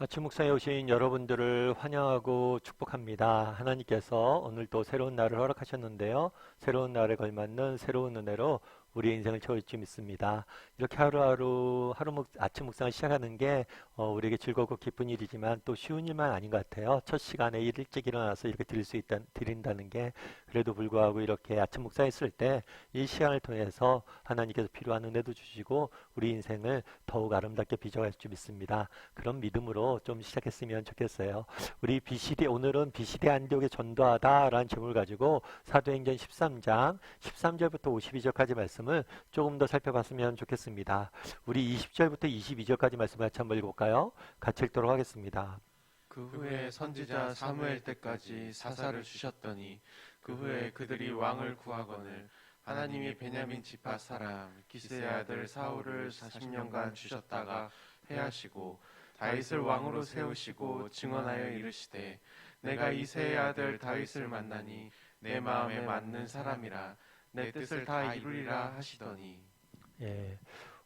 아침 묵상에 오신 여러분들을 환영하고 축복합니다. 하나님께서 오늘 또 새로운 날을 허락하셨는데요. 새로운 날에 걸맞는 새로운 은혜로 우리 인생을 채울 줄 믿습니다. 이렇게 하루하루 아침 묵상을 시작하는 게 우리에게 즐겁고 기쁜 일이지만 또 쉬운 일만 아닌 것 같아요. 첫 시간에 일찍 일어나서 이렇게 드린다는 게 그래도 불구하고 이렇게 아침 묵상했을 때 이 시간을 통해서 하나님께서 필요한 은혜도 주시고 우리 인생을 더욱 아름답게 빚어갈 줄 믿습니다. 그런 믿음으로 좀 시작했으면 좋겠어요. 우리 오늘은 비시대 안디옥에 전도하다라는 제목을 가지고 사도행전 13장 13절부터 52절까지 말씀을 조금 더 살펴봤으면 좋겠습니다. 우리 20절부터 22절까지 말씀을 같이 한번 읽어볼까요? 같이 읽도록 하겠습니다. 그 후에 선지자 사무엘 때까지 사사를 주셨더니 그 후에 그들이 왕을 구하거늘 하나님이 베냐민 지파 사람 기스의 아들 사울을 40년간 주셨다가 패하시고 다윗을 왕으로 세우시고 증언하여 이르시되 내가 이새의 아들 다윗을 만나니 내 마음에 맞는 사람이라 내 뜻을 다 이루리라 하시더니. 예,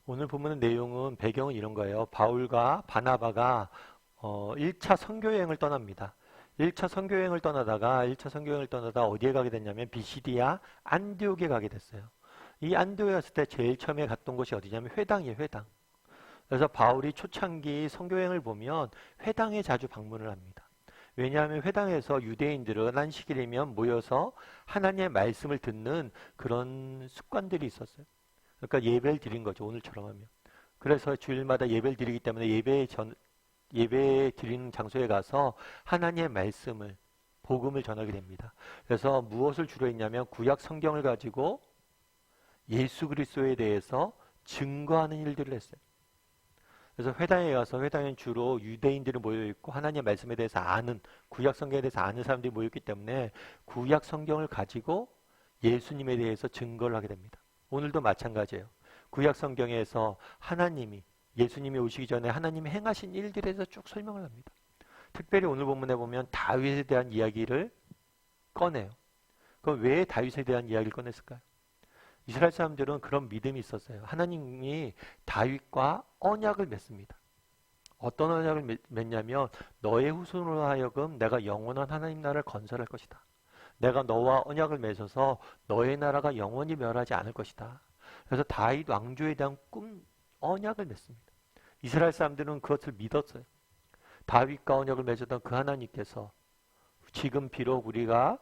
오늘 보면 내용은 배경은 이런 거예요. 바울과 바나바가 1차 선교여행을 떠납니다. 1차 선교여행을 떠나다 어디에 가게 됐냐면 비시디아 안디옥에 가게 됐어요. 이 안디옥에 갔을 때 제일 처음에 갔던 곳이 어디냐면 회당이에요, 회당. 그래서 바울이 초창기 선교여행을 보면 회당에 자주 방문을 합니다. 왜냐하면 회당에서 유대인들은 안식일이면 모여서 하나님의 말씀을 듣는 그런 습관들이 있었어요. 그러니까 예배를 드린 거죠, 오늘처럼 하면. 그래서 주일마다 예배를 드리기 때문에 예배 드리는 장소에 가서 하나님의 말씀을, 복음을 전하게 됩니다. 그래서 무엇을 주로 했냐면 구약 성경을 가지고 예수 그리스도에 대해서 증거하는 일들을 했어요. 그래서 회당에 가서 회당엔 주로 유대인들이 모여있고 하나님의 말씀에 대해서 아는, 구약 성경에 대해서 아는 사람들이 모였기 때문에 구약 성경을 가지고 예수님에 대해서 증거를 하게 됩니다. 오늘도 마찬가지예요. 구약 성경에서 예수님이 오시기 전에 하나님이 행하신 일들에 대해서 쭉 설명을 합니다. 특별히 오늘 본문에 보면 다윗에 대한 이야기를 꺼내요. 그럼 왜 다윗에 대한 이야기를 꺼냈을까요? 이스라엘 사람들은 그런 믿음이 있었어요. 하나님이 다윗과 언약을 맺습니다. 어떤 언약을 맺냐면 너의 후손으로 하여금 내가 영원한 하나님 나라를 건설할 것이다. 내가 너와 언약을 맺어서 너의 나라가 영원히 멸하지 않을 것이다. 그래서 다윗 왕조에 대한 언약을 맺습니다. 이스라엘 사람들은 그것을 믿었어요. 다윗과 언약을 맺었던 그 하나님께서 지금 비록 우리가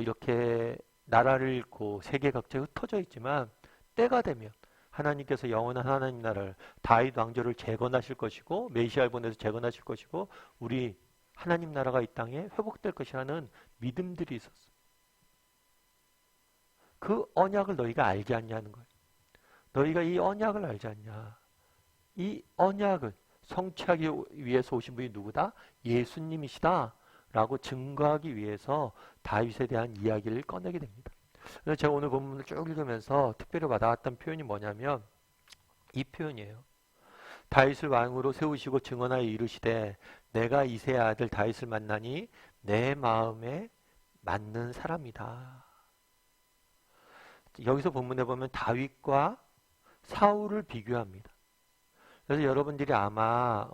이렇게 나라를 잃고 세계 각지에 흩어져 있지만 때가 되면 하나님께서 영원한 하나님 나라를 다윗 왕조를 재건하실 것이고 메시아를 보내서 재건하실 것이고 우리 하나님 나라가 이 땅에 회복될 것이라는 믿음들이 있었어. 그 언약을 너희가 알지 않냐는 거예요. 너희가 이 언약을 알지 않냐. 이 언약을 성취하기 위해서 오신 분이 누구다? 예수님이시다 라고 증거하기 위해서 다윗에 대한 이야기를 꺼내게 됩니다. 그래서 제가 오늘 본문을 쭉 읽으면서 특별히 와닿았던 표현이 뭐냐면 이 표현이에요. 다윗을 왕으로 세우시고 증언하여 이르시되 내가 이새의 아들 다윗을 만나니 내 마음에 맞는 사람이다. 여기서 본문에 보면 다윗과 사울을 비교합니다. 그래서 여러분들이 아마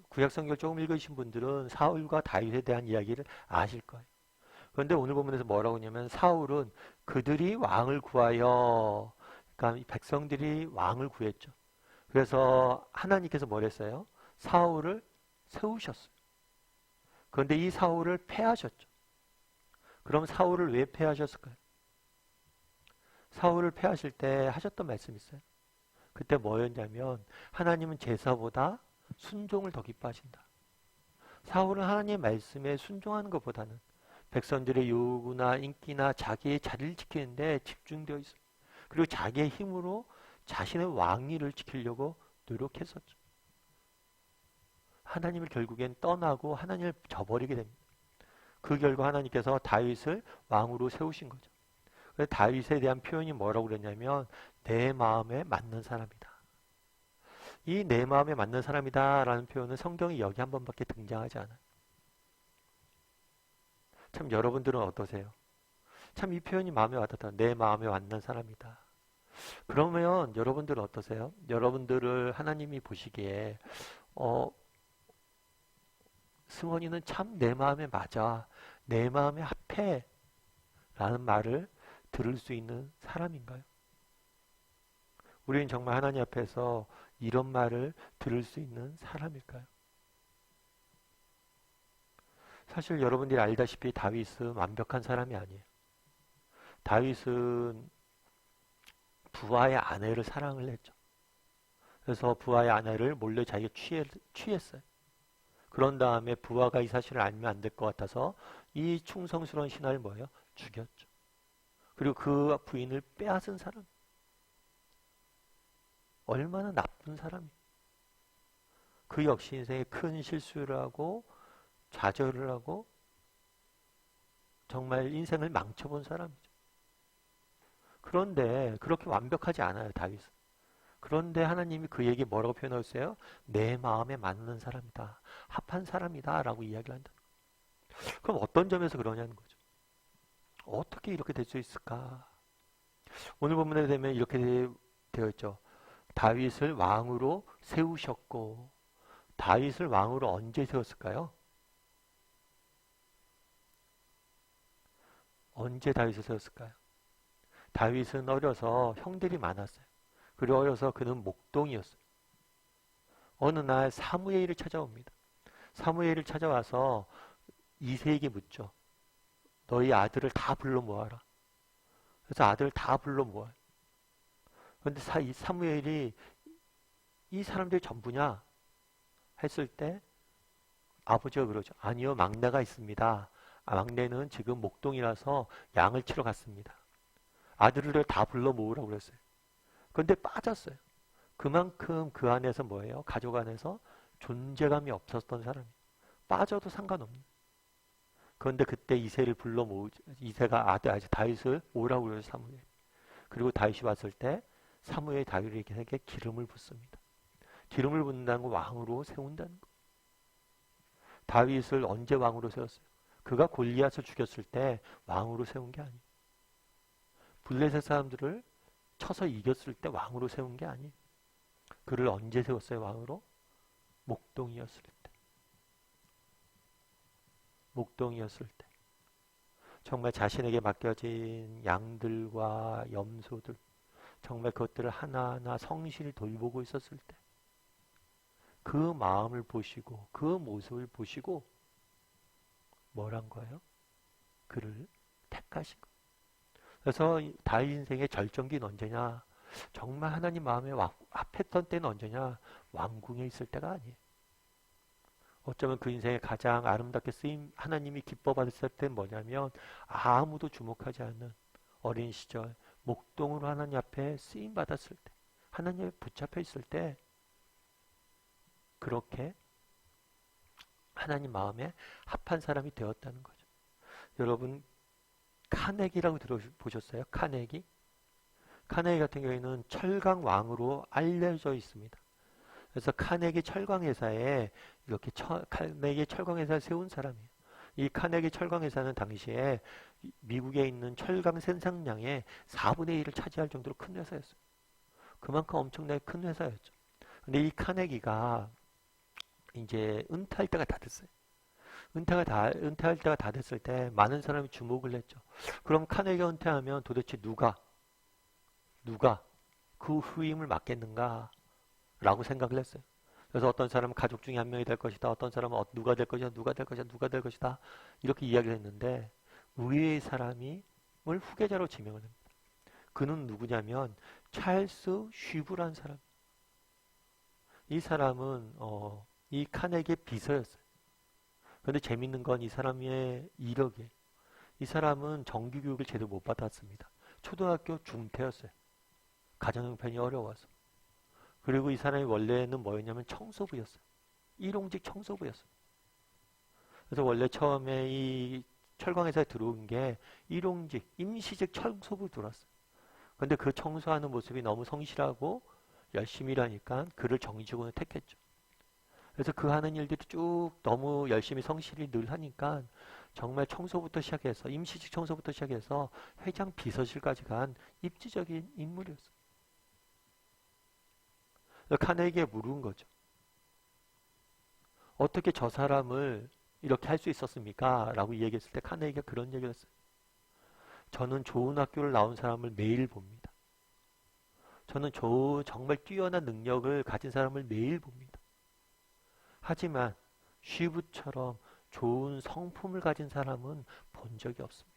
구약 성경을 조금 읽으신 분들은 사울과 다윗에 대한 이야기를 아실 거예요. 그런데 오늘 본문에서 뭐라고 하냐면 사울은 그들이 왕을 구하여, 그러니까 백성들이 왕을 구했죠. 그래서 하나님께서 뭐랬어요? 사울을 세우셨어요. 그런데 이 사울을 패하셨죠. 그럼 사울을 왜 패하셨을까요? 사울을 패하실 때 하셨던 말씀이 있어요. 그때 뭐였냐면 하나님은 제사보다 순종을 더 기뻐하신다. 사울은 하나님의 말씀에 순종하는 것보다는 백성들의 요구나 인기나 자기의 자리를 지키는데 집중되어 있어요. 그리고 자기의 힘으로 자신의 왕위를 지키려고 노력했었죠. 하나님을 결국엔 떠나고 하나님을 저버리게 됩니다. 그 결과 하나님께서 다윗을 왕으로 세우신 거죠. 그래서 다윗에 대한 표현이 뭐라고 그랬냐면 내 마음에 맞는 사람이다. 이 내 마음에 맞는 사람이다 라는 표현은 성경이 여기 한 번밖에 등장하지 않아요. 참 여러분들은 어떠세요? 참 이 표현이 마음에 와닿다. 내 마음에 맞는 사람이다. 그러면 여러분들은 어떠세요? 여러분들을 하나님이 보시기에 승원이는 참 내 마음에 맞아. 내 마음에 합해. 라는 말을 들을 수 있는 사람인가요? 우리는 정말 하나님 앞에서 이런 말을 들을 수 있는 사람일까요? 사실 여러분들이 알다시피 다윗은 완벽한 사람이 아니에요. 다윗은 부하의 아내를 사랑을 했죠. 그래서 부하의 아내를 몰래 자기가 취했어요. 그런 다음에 부하가 이 사실을 알면 안 될 것 같아서 이 충성스러운 신하를 뭐예요? 죽였죠. 그리고 그 부인을 빼앗은 사람. 얼마나 나쁜 사람이에요. 그 역시 인생에 큰 실수를 하고 좌절을 하고 정말 인생을 망쳐본 사람이죠. 그런데 그렇게 완벽하지 않아요, 다윗은. 그런데 하나님이 그에게 뭐라고 표현하셨어요? 내 마음에 맞는 사람이다. 합한 사람이다. 라고 이야기를 한다. 그럼 어떤 점에서 그러냐는 거죠. 어떻게 이렇게 될 수 있을까? 오늘 본문에 되면 이렇게 되어 있죠. 다윗을 왕으로 세우셨고, 다윗을 왕으로 언제 세웠을까요? 언제 다윗을 세웠을까요? 다윗은 어려서 형들이 많았어요. 그리고 어려서 그는 목동이었어요. 어느 날 사무엘이 찾아옵니다. 사무엘을 찾아와서 이새에게 묻죠. 너희 아들을 다 불러 모아라. 그래서 아들을 다 불러 모아요. 그런데 사무엘이 이 사람들이 전부냐? 했을 때 아버지가 그러죠. 아니요, 막내가 있습니다. 막내는 지금 목동이라서 양을 치러 갔습니다. 아들을 다 불러 모으라고 그랬어요. 그런데 빠졌어요. 그만큼 그 안에서 뭐예요? 가족 안에서 존재감이 없었던 사람이. 빠져도 상관없는. 그런데 그때 이새가 다윗을 오라고 그래요, 사무엘. 그리고 다윗이 왔을 때 사무엘이 다윗에게 기름을 붓습니다. 기름을 붓는다는 건 왕으로 세운다는 거. 다윗을 언제 왕으로 세웠어요? 그가 골리앗을 죽였을 때 왕으로 세운 게 아니에요. 블레셋 사람들을 쳐서 이겼을 때 왕으로 세운 게 아니에요. 그를 언제 세웠어요, 왕으로? 목동이었을 때. 목동이었을 때. 정말 자신에게 맡겨진 양들과 염소들, 정말 그것들을 하나하나 성실히 돌보고 있었을 때, 그 마음을 보시고, 그 모습을 보시고, 뭐란 거예요? 그를 택하신 거예요. 그래서 다윗 인생의 절정기는 언제냐? 정말 하나님 마음에 합했던 때는 언제냐? 왕궁에 있을 때가 아니에요. 어쩌면 그 인생의 가장 아름답게 쓰임, 하나님이 기뻐 받았을 때는 뭐냐면 아무도 주목하지 않는 어린 시절 목동으로 하나님 앞에 쓰임 받았을 때, 하나님에 붙잡혀 있을 때, 그렇게 하나님 마음에 합한 사람이 되었다는 거죠. 여러분, 카네기라고 들어보셨어요? 카네기? 카네기 같은 경우에는 철강 왕으로 알려져 있습니다. 그래서 카네기 철강회사에 이렇게 카네기 철강회사를 세운 사람이에요. 이 카네기 철강회사는 당시에 미국에 있는 철강 생산량의 4분의 1을 차지할 정도로 큰 회사였어요. 그만큼 엄청나게 큰 회사였죠. 근데 이 카네기가 이제 은퇴할 때가 다 됐어요. 은퇴할 때가 다 됐을 때 많은 사람이 주목을 했죠. 그럼 카네기가 은퇴하면 도대체 누가 그 후임을 맡겠는가? 라고 생각을 했어요. 그래서 어떤 사람은 가족 중에 한 명이 될 것이다. 어떤 사람은 누가 될 것이다. 누가 될 것이다. 누가 될 것이다. 이렇게 이야기를 했는데 의외의 사람을 후계자로 지명을 합니다. 그는 누구냐면 찰스 쉬브라는 사람. 이 사람은 이 카네기의 비서였어요. 그런데 재밌는 건 이 사람의 이력이에요. 이 사람은 정규교육을 제대로 못 받았습니다. 초등학교 중퇴였어요. 가정 형편이 어려워서. 그리고 이 사람이 원래는 뭐였냐면 청소부였어요. 일용직 청소부였어요. 그래서 원래 처음에 이 철강회사에 들어온 게 일용직, 임시직 청소부 들어왔어요. 그런데 그 청소하는 모습이 너무 성실하고 열심히 일하니까 그를 정직원을 택했죠. 그래서 그 하는 일들이 쭉 너무 열심히 성실히 늘 하니까 정말 청소부터 시작해서 임시직 청소부터 시작해서 회장 비서실까지 간 입지적인 인물이었어요. 카네기에 물은 거죠. 어떻게 저 사람을 이렇게 할 수 있었습니까? 라고 얘기했을 때 카네기가 그런 얘기를 했어요. 저는 좋은 학교를 나온 사람을 매일 봅니다. 저는 정말 뛰어난 능력을 가진 사람을 매일 봅니다. 하지만 쉬브처럼 좋은 성품을 가진 사람은 본 적이 없습니다.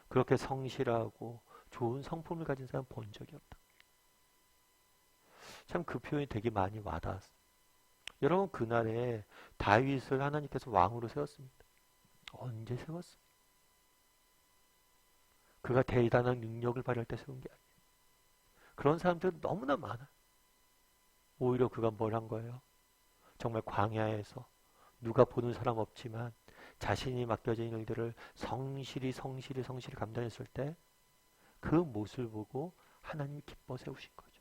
그렇게 성실하고 좋은 성품을 가진 사람 본 적이 없다. 참 그 표현이 되게 많이 와닿았어요. 여러분, 그날에 다윗을 하나님께서 왕으로 세웠습니다. 언제 세웠어요? 그가 대단한 능력을 발휘할 때 세운 게 아니에요. 그런 사람들은 너무나 많아요. 오히려 그가 뭘 한 거예요? 정말 광야에서 누가 보는 사람 없지만 자신이 맡겨진 일들을 성실히 감당했을 때 그 모습을 보고 하나님이 기뻐 세우신 거죠.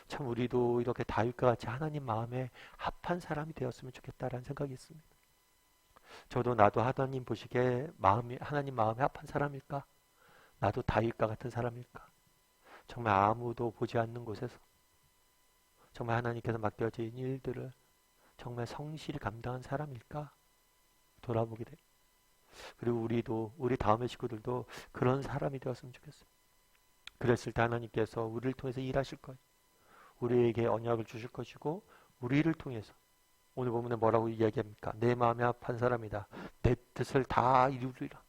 참 우리도 이렇게 다윗과 같이 하나님 마음에 합한 사람이 되었으면 좋겠다라는 생각이 있습니다. 저도 나도 하나님 보시기에 하나님 마음에 합한 사람일까? 나도 다윗과 같은 사람일까? 정말 아무도 보지 않는 곳에서 정말 하나님께서 맡겨진 일들을 정말 성실히 감당한 사람일까? 돌아보게 돼. 그리고 우리 다음의 식구들도 그런 사람이 되었으면 좋겠어요. 그랬을 때 하나님께서 우리를 통해서 일하실 거예요. 우리에게 언약을 주실 것이고 우리를 통해서 오늘 본문에 뭐라고 이야기합니까? 내 마음에 합한 사람이다. 내 뜻을 다 이루리라.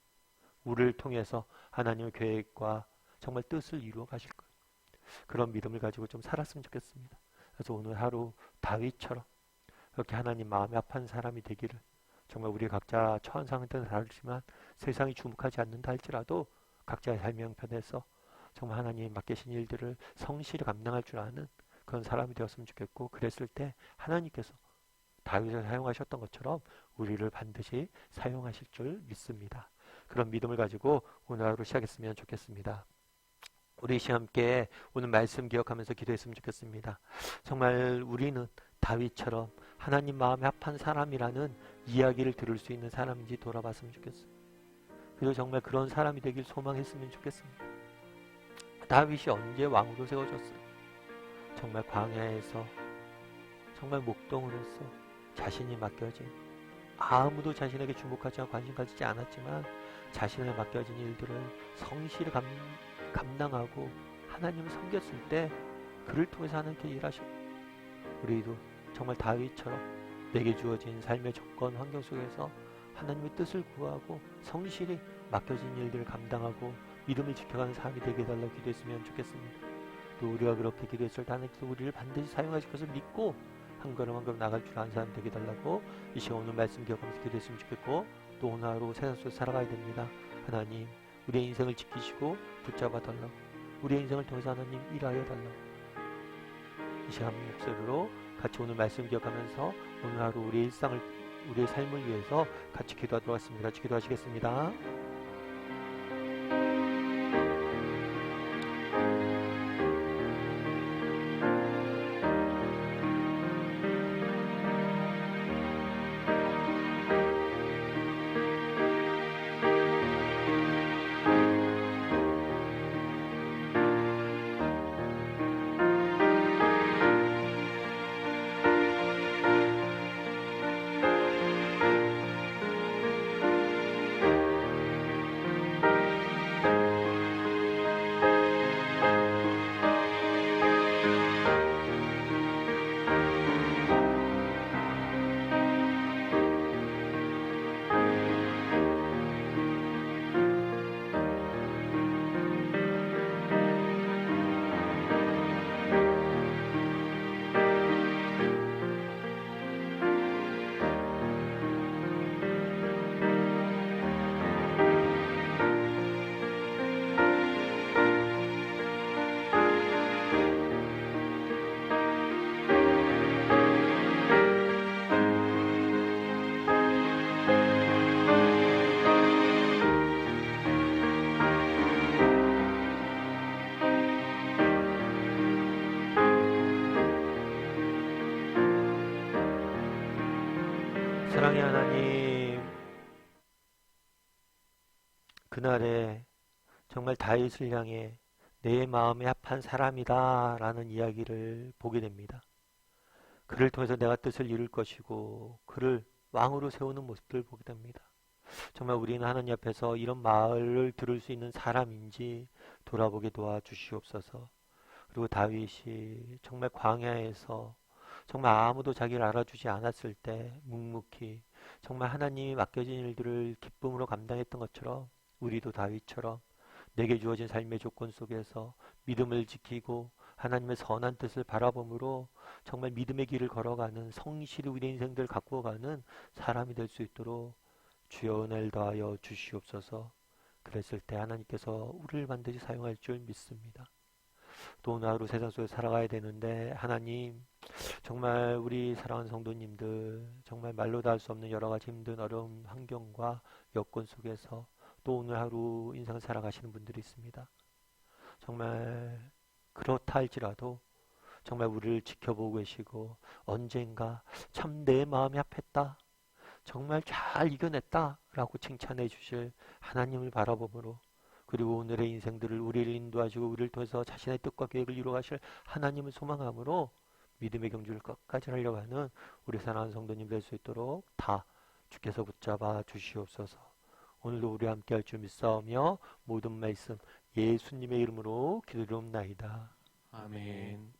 우리를 통해서 하나님의 계획과 정말 뜻을 이루어 가실 거예요. 그런 믿음을 가지고 좀 살았으면 좋겠습니다. 그래서 오늘 하루 다윗처럼 그렇게 하나님 마음에 합한 사람이 되기를, 정말 우리 각자 처한 상태는 다르지만 세상이 주목하지 않는다 할지라도 각자의 삶의 형편에서 정말 하나님이 맡기신 일들을 성실히 감당할 줄 아는 그런 사람이 되었으면 좋겠고, 그랬을 때 하나님께서 다윗을 사용하셨던 것처럼 우리를 반드시 사용하실 줄 믿습니다. 그런 믿음을 가지고 오늘 하루 시작했으면 좋겠습니다. 우리 함께 오늘 말씀 기억하면서 기도했으면 좋겠습니다. 정말 우리는 다윗처럼 하나님 마음에 합한 사람이라는 이야기를 들을 수 있는 사람인지 돌아봤으면 좋겠어요. 그리고 정말 그런 사람이 되길 소망했으면 좋겠습니다. 다윗이 언제 왕으로 세워졌어요? 정말 광야에서 정말 목동으로서 자신이 맡겨진, 아무도 자신에게 주목하지 않고 관심 가지지 않았지만 자신을 맡겨진 일들을 성실히 감당하고 하나님을 섬겼을 때 그를 통해서 하나님께 일하셨고, 우리도 정말 다윗처럼 내게 주어진 삶의 조건 환경 속에서 하나님의 뜻을 구하고 성실히 맡겨진 일들을 감당하고 믿음을 지켜가는 삶이 되게 해달라고 기도했으면 좋겠습니다. 또 우리가 그렇게 기도했을 때 하나님께서 우리를 반드시 사용하실 것을 믿고 한 걸음 한 걸음 나갈 줄 아는 사람이 되게 해달라고 이 시간 오늘 말씀 기억하면서 기도했으면 좋겠고, 또 오늘 하루 세상 속에서 살아가야 됩니다. 하나님, 우리의 인생을 지키시고 붙잡아 달라고, 우리의 인생을 통해서 하나님 일하여 달라고, 이 시간 목소리로 같이 오늘 말씀 기억하면서 오늘 하루 우리의 일상을, 우리의 삶을 위해서 같이 기도하도록 하겠습니다. 같이 기도하시겠습니다. 사랑의 하나님, 그날에 정말 다윗을 향해 내 마음에 합한 사람이다 라는 이야기를 보게 됩니다. 그를 통해서 내가 뜻을 이룰 것이고 그를 왕으로 세우는 모습들을 보게 됩니다. 정말 우리는 하나님 앞에서 이런 말을 들을 수 있는 사람인지 돌아보게 도와주시옵소서. 그리고 다윗이 정말 광야에서 정말 아무도 자기를 알아주지 않았을 때 묵묵히 정말 하나님이 맡겨진 일들을 기쁨으로 감당했던 것처럼 우리도 다윗처럼 내게 주어진 삶의 조건 속에서 믿음을 지키고 하나님의 선한 뜻을 바라봄으로 정말 믿음의 길을 걸어가는 성실히 우리 인생들 갖고 가는 사람이 될 수 있도록 주여 은혜를 더하여 주시옵소서. 그랬을 때 하나님께서 우리를 반드시 사용할 줄 믿습니다. 또 오늘 하루 세상 속에 살아가야 되는데 하나님 정말 우리 사랑하는 성도님들 정말 말로 다 할 수 없는 여러 가지 힘든 어려운 환경과 여건 속에서 또 오늘 하루 인생을 살아가시는 분들이 있습니다. 정말 그렇다 할지라도 정말 우리를 지켜보고 계시고 언젠가 참 내 마음이 합했다. 정말 잘 이겨냈다 라고 칭찬해 주실 하나님을 바라보므로 그리고 오늘의 인생들을 우리를 인도하시고 우리를 통해서 자신의 뜻과 계획을 이루어가실 하나님을 소망함으로 믿음의 경주를 끝까지 하려고 하는 우리 사랑하는 성도님 될 수 있도록 다 주께서 붙잡아 주시옵소서. 오늘도 우리와 함께 할 줄 믿사오며 모든 말씀 예수님의 이름으로 기도드리옵나이다. 아멘.